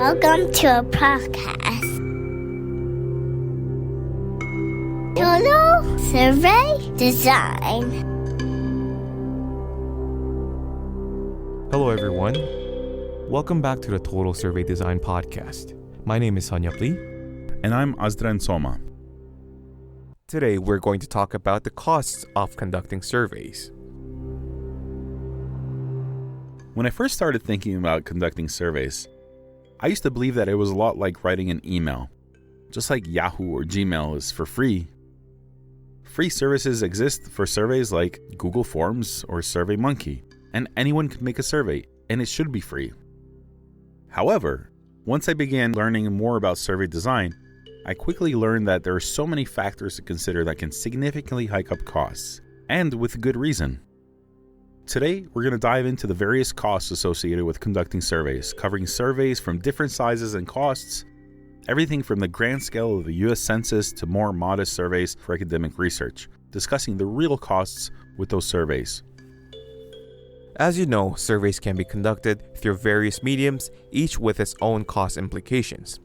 Welcome to a podcast. Total Survey Design. Hello everyone. Welcome back to the Total Survey Design podcast. My name is Hanyap Lee. And I'm Azdran Soma. Today we're going to talk about the costs of conducting surveys. When I first started thinking about conducting surveys, I used to believe that it was a lot like writing an email. Just like Yahoo or Gmail is for free. Free services exist for surveys like Google Forms or SurveyMonkey, and anyone can make a survey, and it should be free. However, once I began learning more about survey design, I quickly learned that there are so many factors to consider that can significantly hike up costs, and with good reason. Today, we're going to dive into the various costs associated with conducting surveys, covering surveys from different sizes and costs, everything from the grand scale of the U.S. Census to more modest surveys for academic research, discussing the real costs with those surveys. As you know, surveys can be conducted through various mediums, each with its own cost implications.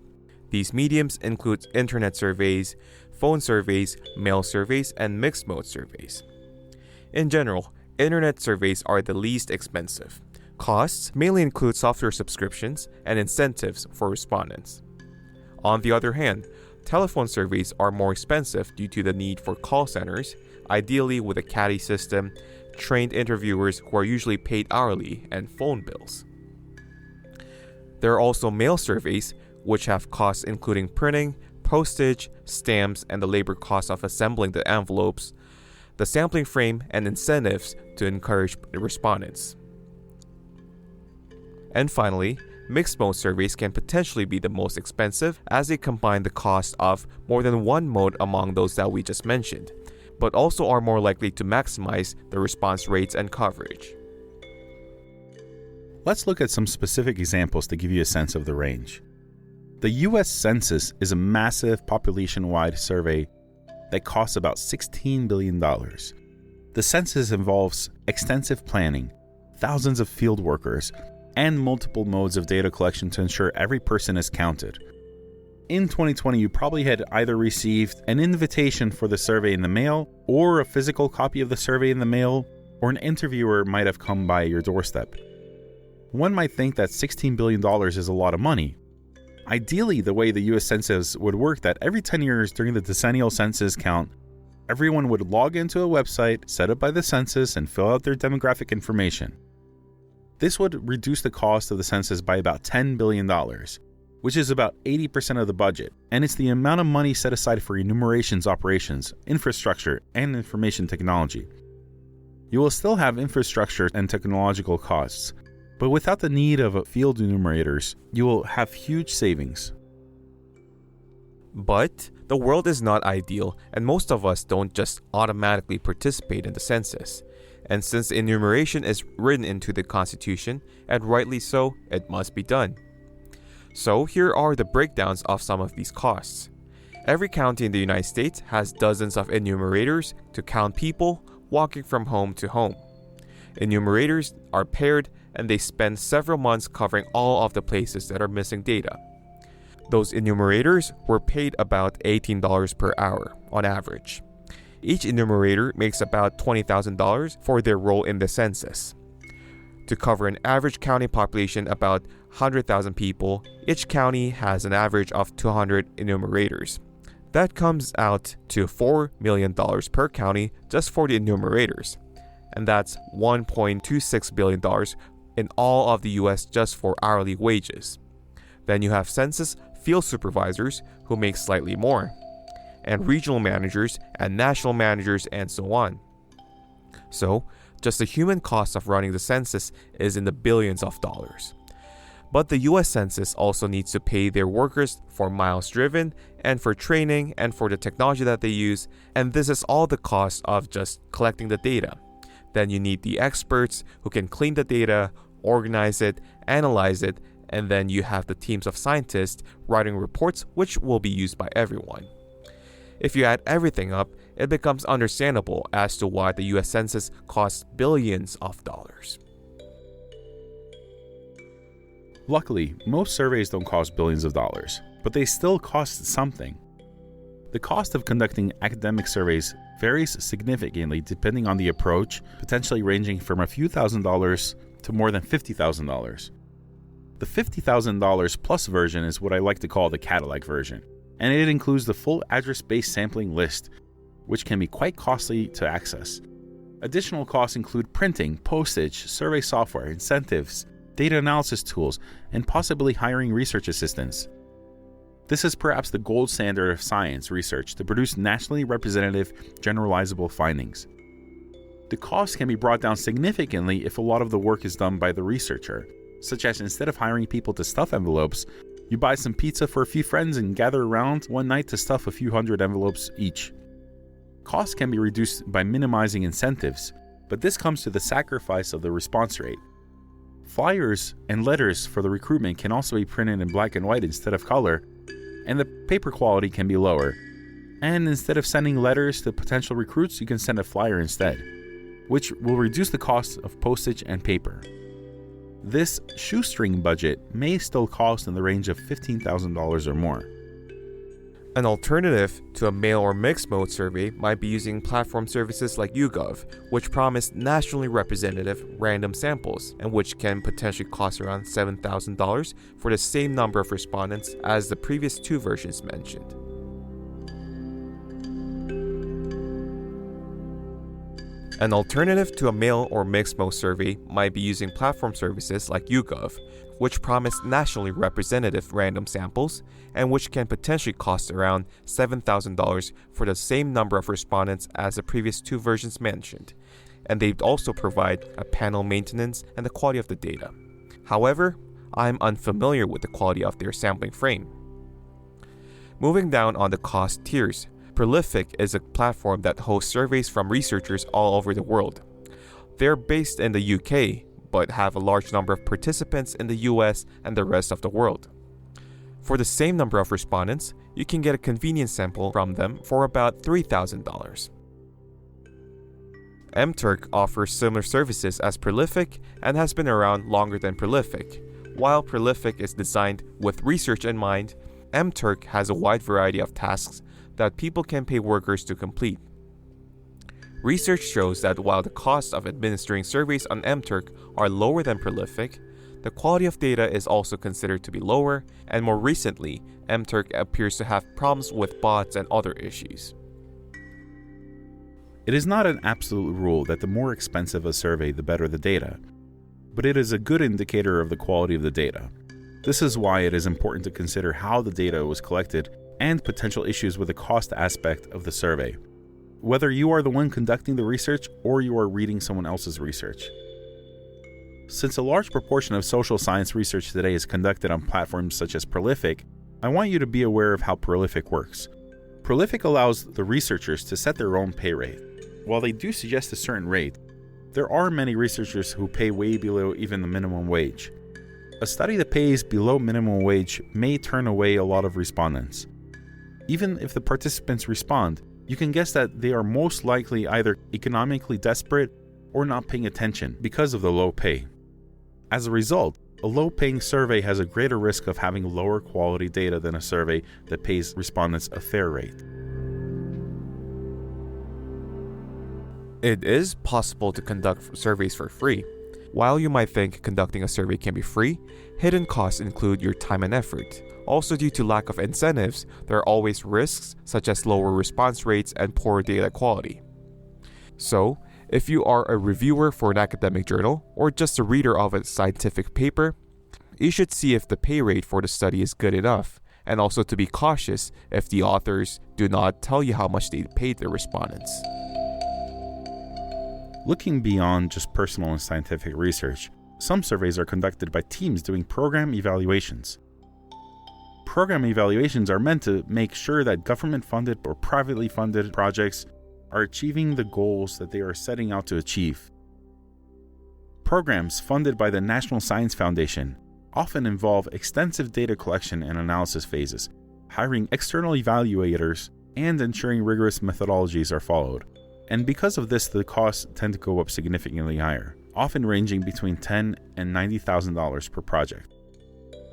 These mediums include internet surveys, phone surveys, mail surveys, and mixed mode surveys. In general, internet surveys are the least expensive. Costs mainly include software subscriptions and incentives for respondents. On the other hand, telephone surveys are more expensive due to the need for call centers, ideally with a caddy system, trained interviewers who are usually paid hourly, and phone bills. There are also mail surveys, which have costs including printing, postage, stamps, and the labor cost of assembling the envelopes, the sampling frame, and incentives to encourage respondents. And finally, mixed mode surveys can potentially be the most expensive as they combine the cost of more than one mode among those that we just mentioned, but also are more likely to maximize the response rates and coverage. Let's look at some specific examples to give you a sense of the range. The U.S. Census is a massive population-wide survey that costs about $16 billion. The census involves extensive planning, thousands of field workers, and multiple modes of data collection to ensure every person is counted. In 2020, you probably had either received an invitation for the survey in the mail, or a physical copy of the survey in the mail, or an interviewer might have come by your doorstep. One might think that $16 billion is a lot of money. Ideally, the way the U.S. Census would work that every 10 years during the decennial census count, everyone would log into a website set up by the census and fill out their demographic information. This would reduce the cost of the census by about $10 billion, which is about 80% of the budget, and it's the amount of money set aside for enumerations operations, infrastructure, and information technology. You will still have infrastructure and technological costs, but without the need of field enumerators, you will have huge savings. But the world is not ideal, and most of us don't just automatically participate in the census. And since enumeration is written into the Constitution, and rightly so, it must be done. So here are the breakdowns of some of these costs. Every county in the United States has dozens of enumerators to count people walking from home to home. Enumerators are paired and they spend several months covering all of the places that are missing data. Those enumerators were paid about $18 per hour on average. Each enumerator makes about $20,000 for their role in the census. To cover an average county population about 100,000 people, each county has an average of 200 enumerators. That comes out to $4 million per county just for the enumerators. And that's $1.26 billion in all of the US just for hourly wages. Then you have census field supervisors who make slightly more, and regional managers and national managers and so on. So, just the human cost of running the census is in the billions of dollars. But the US Census also needs to pay their workers for miles driven and for training and for the technology that they use, and this is all the cost of just collecting the data. Then you need the experts who can clean the data, organize it, analyze it, and then you have the teams of scientists writing reports which will be used by everyone. If you add everything up, it becomes understandable as to why the US Census costs billions of dollars. Luckily, most surveys don't cost billions of dollars, but they still cost something. The cost of conducting academic surveys varies significantly depending on the approach, potentially ranging from a few $1,000s to more than $50,000. The $50,000 plus version is what I like to call the Cadillac version, and it includes the full address-based sampling list, which can be quite costly to access. Additional costs include printing, postage, survey software, incentives, data analysis tools, and possibly hiring research assistants. This is perhaps the gold standard of science research to produce nationally representative, generalizable findings. The cost can be brought down significantly if a lot of the work is done by the researcher, such as instead of hiring people to stuff envelopes, you buy some pizza for a few friends and gather around one night to stuff a few hundred envelopes each. Costs can be reduced by minimizing incentives, but this comes to the sacrifice of the response rate. Flyers and letters for the recruitment can also be printed in black and white instead of color, and the paper quality can be lower. And instead of sending letters to potential recruits, you can send a flyer instead, which will reduce the cost of postage and paper. This shoestring budget may still cost in the range of $15,000 or more. An alternative to a mail or mixed mode survey might be using platform services like YouGov, which promise nationally representative random samples and which can potentially cost around $7,000 for the same number of respondents as the previous two versions mentioned. An alternative to a mail or mixed mode survey might be using platform services like YouGov, which promise nationally representative random samples and which can potentially cost around $7,000 for the same number of respondents as the previous two versions mentioned, and they also provide a panel maintenance and the quality of the data. However, I'm unfamiliar with the quality of their sampling frame. Moving down on the cost tiers, Prolific is a platform that hosts surveys from researchers all over the world. They're based in the UK, but have a large number of participants in the US and the rest of the world. For the same number of respondents, you can get a convenience sample from them for about $3,000. MTurk offers similar services as Prolific and has been around longer than Prolific. While Prolific is designed with research in mind, MTurk has a wide variety of tasks that people can pay workers to complete. Research shows that while the costs of administering surveys on MTurk are lower than Prolific, the quality of data is also considered to be lower, and more recently, MTurk appears to have problems with bots and other issues. It is not an absolute rule that the more expensive a survey, the better the data, but it is a good indicator of the quality of the data. This is why it is important to consider how the data was collected and potential issues with the cost aspect of the survey, whether you are the one conducting the research or you are reading someone else's research. Since a large proportion of social science research today is conducted on platforms such as Prolific, I want you to be aware of how Prolific works. Prolific allows the researchers to set their own pay rate. While they do suggest a certain rate, there are many researchers who pay way below even the minimum wage. A study that pays below minimum wage may turn away a lot of respondents. Even if the participants respond, you can guess that they are most likely either economically desperate or not paying attention because of the low pay. As a result, a low-paying survey has a greater risk of having lower quality data than a survey that pays respondents a fair rate. It is possible to conduct surveys for free. While you might think conducting a survey can be free, hidden costs include your time and effort. Also, due to lack of incentives, there are always risks such as lower response rates and poor data quality. So, if you are a reviewer for an academic journal or just a reader of a scientific paper, you should see if the pay rate for the study is good enough, and also to be cautious if the authors do not tell you how much they paid their respondents. Looking beyond just personal and scientific research, some surveys are conducted by teams doing program evaluations. Program evaluations are meant to make sure that government-funded or privately funded projects are achieving the goals that they are setting out to achieve. Programs funded by the National Science Foundation often involve extensive data collection and analysis phases, hiring external evaluators, and ensuring rigorous methodologies are followed. And because of this, the costs tend to go up significantly higher, often ranging between $10,000 and $90,000 per project.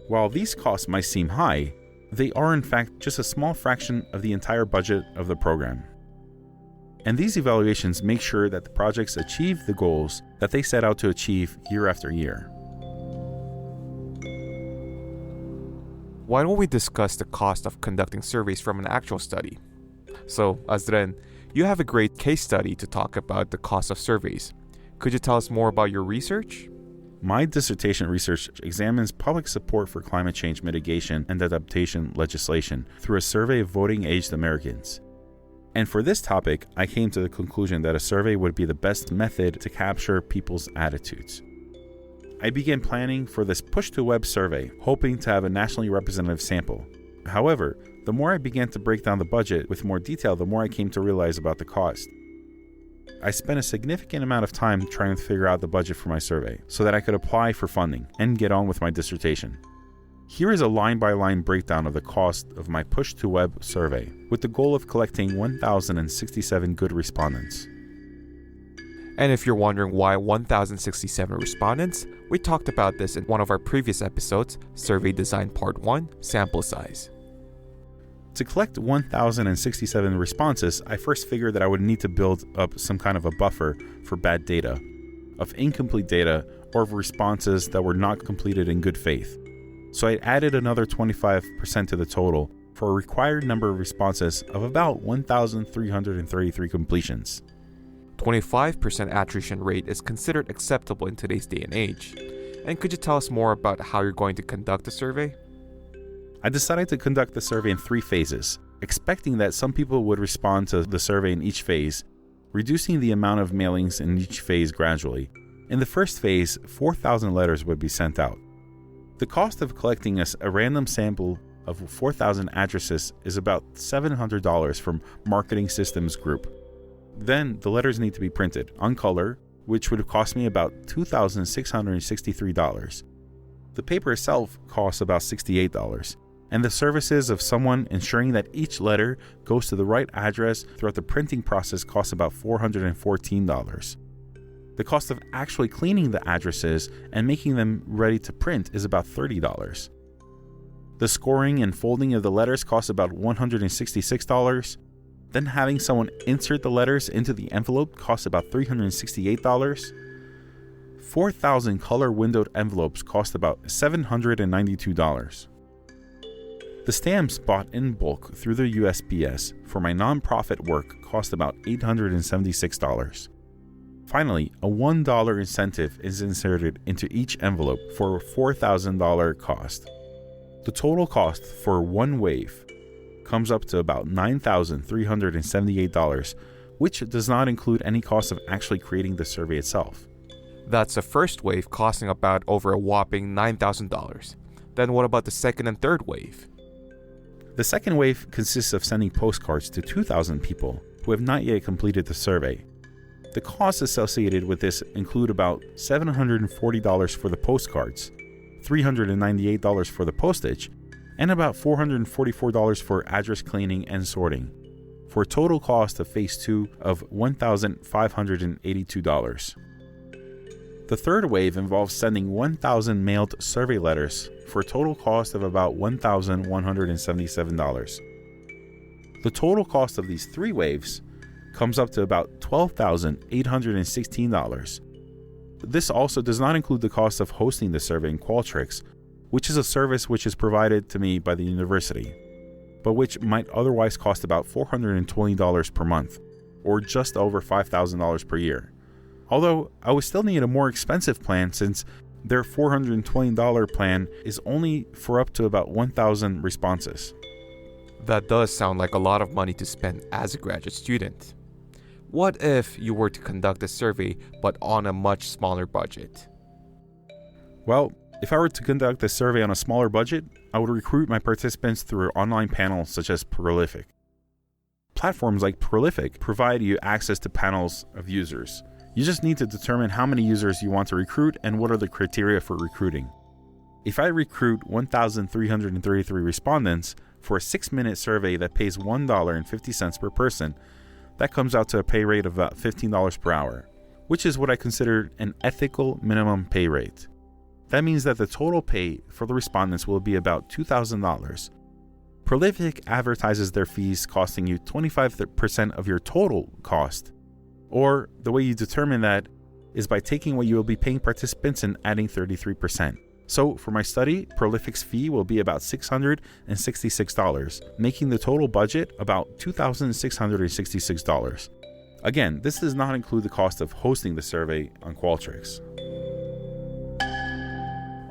While these costs might seem high, they are in fact just a small fraction of the entire budget of the program. And these evaluations make sure that the projects achieve the goals that they set out to achieve year after year. Why don't we discuss the cost of conducting surveys from an actual study? So, Azren, you have a great case study to talk about the cost of surveys. Could you tell us more about your research? My dissertation research examines public support for climate change mitigation and adaptation legislation through a survey of voting-aged Americans. And for this topic, I came to the conclusion that a survey would be the best method to capture people's attitudes. I began planning for this push-to-web survey, hoping to have a nationally representative sample. However, the more I began to break down the budget with more detail, the more I came to realize about the cost. I spent a significant amount of time trying to figure out the budget for my survey so that I could apply for funding and get on with my dissertation. Here is a line-by-line breakdown of the cost of my push-to-web survey, with the goal of collecting 1,067 good respondents. And if you're wondering why 1,067 respondents, we talked about this in one of our previous episodes, Survey Design Part 1, Sample Size. To collect 1,067 responses, I first figured that I would need to build up some kind of a buffer for bad data, of incomplete data, or of responses that were not completed in good faith. So I added another 25% to the total for a required number of responses of about 1,333 completions. 25% attrition rate is considered acceptable in today's day and age. And could you tell us more about how you're going to conduct the survey? I decided to conduct the survey in 3 phases, expecting that some people would respond to the survey in each phase, reducing the amount of mailings in each phase gradually. In the first phase, 4,000 letters would be sent out. The cost of collecting a random sample of 4,000 addresses is about $700 from Marketing Systems Group. Then the letters need to be printed on color, which would cost me about $2,663. The paper itself costs about $68, and the services of someone ensuring that each letter goes to the right address throughout the printing process costs about $414. The cost of actually cleaning the addresses and making them ready to print is about $30. The scoring and folding of the letters costs about $166. Then having someone insert the letters into the envelope costs about $368. 4,000 color windowed envelopes cost about $792. The stamps bought in bulk through the USPS for my nonprofit work cost about $876. Finally, a $1 incentive is inserted into each envelope for a $4,000 cost. The total cost for one wave comes up to about $9,378, which does not include any cost of actually creating the survey itself. That's the first wave costing about over a whopping $9,000. Then what about the second and third wave? The second wave consists of sending postcards to 2,000 people who have not yet completed the survey. The costs associated with this include about $740 for the postcards, $398 for the postage, and about $444 for address cleaning and sorting, for a total cost of Phase 2 of $1,582. The third wave involves sending 1,000 mailed survey letters for a total cost of about $1,177. The total cost of these 3 waves comes up to about $12,816. This also does not include the cost of hosting the survey in Qualtrics, which is a service which is provided to me by the university, but which might otherwise cost about $420 per month, or just over $5,000 per year. Although I would still need a more expensive plan since their $420 plan is only for up to about 1,000 responses. That does sound like a lot of money to spend as a graduate student. What if you were to conduct a survey but on a much smaller budget? Well, if I were to conduct a survey on a smaller budget, I would recruit my participants through online panels such as Prolific. Platforms like Prolific provide you access to panels of users. You just need to determine how many users you want to recruit and what are the criteria for recruiting. If I recruit 1,333 respondents for a 6-minute survey that pays $1.50 per person, that comes out to a pay rate of about $15 per hour, which is what I consider an ethical minimum pay rate. That means that the total pay for the respondents will be about $2,000. Prolific advertises their fees costing you 25% of your total cost. Or the way you determine that is by taking what you will be paying participants and adding 33%. So for my study, Prolific's fee will be about $666, making the total budget about $2,666. Again, this does not include the cost of hosting the survey on Qualtrics.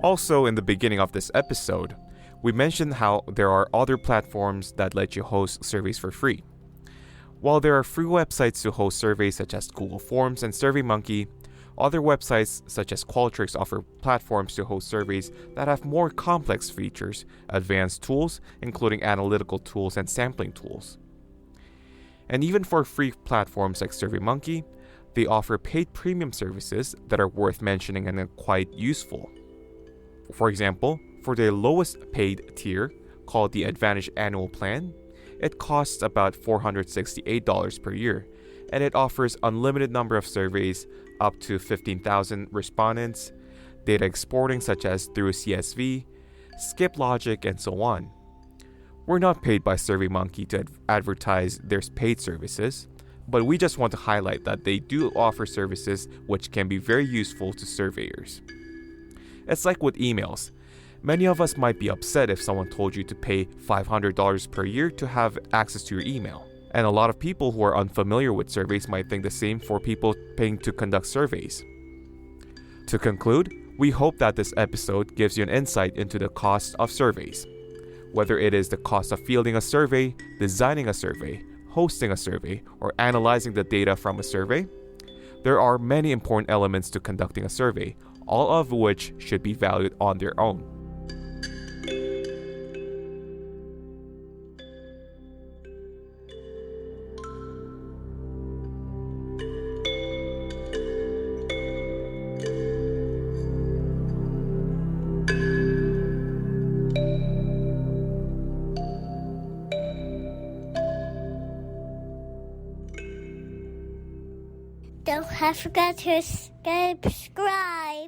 Also, in the beginning of this episode, we mentioned how there are other platforms that let you host surveys for free. While there are free websites to host surveys such as Google Forms and SurveyMonkey, other websites such as Qualtrics offer platforms to host surveys that have more complex features, advanced tools, including analytical tools and sampling tools. And even for free platforms like SurveyMonkey, they offer paid premium services that are worth mentioning and are quite useful. For example, for the lowest paid tier, called the Advantage Annual Plan, it costs about $468 per year, and it offers unlimited number of surveys, up to 15,000 respondents, data exporting such as through CSV, skip logic, and so on. We're not paid by SurveyMonkey to advertise their paid services, but we just want to highlight that they do offer services which can be very useful to surveyors. It's like with emails. Many of us might be upset if someone told you to pay $500 per year to have access to your email. And a lot of people who are unfamiliar with surveys might think the same for people paying to conduct surveys. To conclude, we hope that this episode gives you an insight into the cost of surveys. Whether it is the cost of fielding a survey, designing a survey, hosting a survey, or analyzing the data from a survey, there are many important elements to conducting a survey, all of which should be valued on their own. Don't forget to subscribe.